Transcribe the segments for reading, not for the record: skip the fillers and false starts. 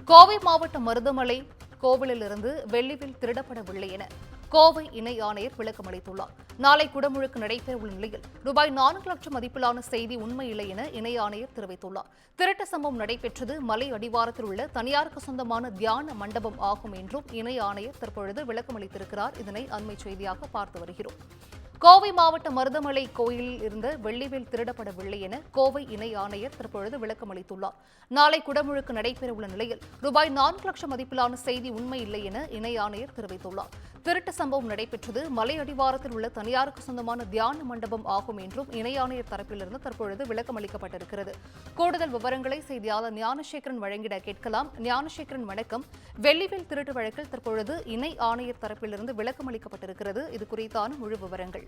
கோவை மாவட்டம் மருதமலை கோவிலிலிருந்து வெள்ளிவில் திருடப்படவில்லை என கோவை இணை ஆணையர் விளக்கம் அளித்துள்ளார். நாளை குடமுழுக்கு நடைபெறவுள்ள நிலையில் ரூபாய் 4 லட்சம் மதிப்பிலான செய்தி உண்மையில்லை என இணை ஆணையர் தெரிவித்துள்ளார். திருட்டு சம்பவம் நடைபெற்றது மலை அடிவாரத்தில் உள்ள தனியாருக்கு சொந்தமான தியான மண்டபம் ஆகும் என்றும் இணை ஆணையர் தற்பொழுது விளக்கம் அளித்திருக்கிறார். இதனை அண்மை செய்தியாக பார்த்து வருகிறோம். கோவை மாவட்ட மருதமலை கோயிலில் இருந்த வெள்ளிவேல் திருடப்படவில்லை என கோவை இணை ஆணையர் தற்பொழுது விளக்கம் அளித்துள்ளார். நாளை குடமுழுக்கு நடைபெறவுள்ள நிலையில் ரூபாய் 4 லட்சம் மதிப்பிலான செய்தி உண்மையில்லை என இணை ஆணையர் தெரிவித்துள்ளார். திருட்டு சம்பவம் நடைபெற்றது மலை அடிவாரத்தில் உள்ள தனியாருக்கு சொந்தமான தியான மண்டபம் ஆகும் என்றும் இணை ஆணையர் தரப்பிலிருந்து தற்பொழுது விளக்கம் அளிக்கப்பட்டிருக்கிறது. கூடுதல் விவரங்களை செய்தியாளர் ஞானசேகரன் வழங்கிட கேட்கலாம். ஞானசேகரன், வணக்கம். வெள்ளிவேல் திருட்டு வழக்கில் தற்பொழுது இணை ஆணையர் தரப்பிலிருந்து விளக்கம் அளிக்கப்பட்டிருக்கிறது. இது குறித்தான முழு விவரங்கள்.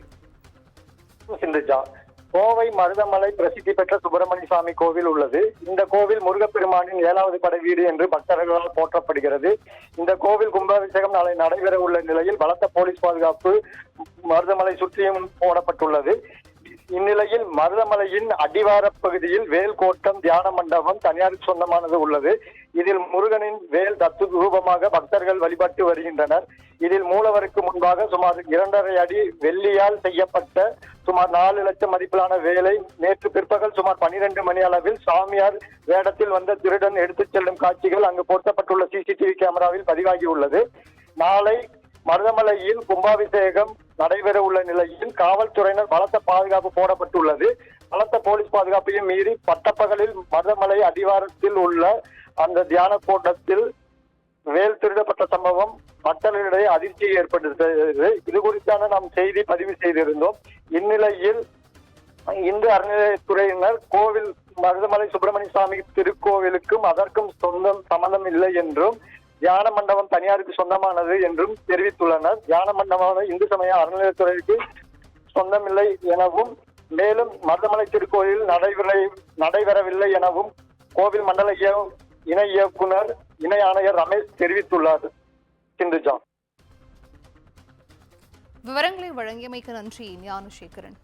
கோவை மருதமலை பிரசித்தி பெற்ற சுப்பிரமணிய சுவாமி கோவில் உள்ளது. இந்த கோவில் முருகப்பெருமானின் 7வது படை வீடு என்று பக்தர்களால் போற்றப்படுகிறது. இந்த கோவில் கும்பாபிஷேகம் நாளை நடைபெற உள்ள நிலையில் பலத்த போலீஸ் பாதுகாப்பு மருதமலை சுற்றியும் போடப்பட்டுள்ளது. இந்நிலையில் மருதமலையின் அடிவார பகுதியில் வேல் கோட்டம் தியான மண்டபம் தனியாருக்கு சொந்தமானது உள்ளது. இதில் முருகனின் வேல் தத்து ரூபமாக பக்தர்கள் வழிபட்டு வருகின்றனர். இதில் மூலவருக்கு முன்பாக சுமார் 2.5 அடி வெள்ளியால் செய்யப்பட்ட சுமார் 4 லட்சம் மதிப்பிலான வேலை நேற்று பிற்பகல் சுமார் 12 மணி அளவில் சாமியார் வேடத்தில் வந்த திருடன் எடுத்துச் செல்லும் காட்சிகள் அங்கு பொருத்தப்பட்டுள்ள சிசிடிவி கேமராவில் பதிவாகியுள்ளது. நாளை மருதமலையில் கும்பாபிஷேகம் நடைபெற உள்ள நிலையில் காவல்துறையினர் பலத்த பாதுகாப்பு போடப்பட்டுள்ளது. பலத்த போலீஸ் பாதுகாப்பையும் மீறி பட்டப்பகலில் மருதமலை அடிவாரத்தில் உள்ள அந்த தியான கூட்டத்தில் வேல் திருடப்பட்ட சம்பவம் மக்களிடையே அதிர்ச்சியை ஏற்படுத்தியது. இது குறித்தான நாம் செய்தி பதிவு செய்திருந்தோம். இந்நிலையில் இந்து அறநிலையத்துறையினர் கோவில் மருதமலை சுப்பிரமணிய சுவாமி திருக்கோவிலுக்கும் அதற்கும் சம்பந்தம் இல்லை என்றும் தியான மண்டபம் தனியாருக்கு சொந்தமானது என்றும் தெரிவித்துள்ளனர். தியான மண்டபம் இந்து சமய அறநிலையத்துறைக்கு சொந்தமில்லை எனவும் மேலும் மருதமலை திருக்கோயில் நடைபெறவில்லை எனவும் கோவில் மண்டல இணை இயக்குனர் இணை ஆணையர் ரமேஷ் தெரிவித்துள்ளார். சிந்துஜா, விவரங்களை வழங்கியமைக்கு நன்றி ஞானசேகரன்.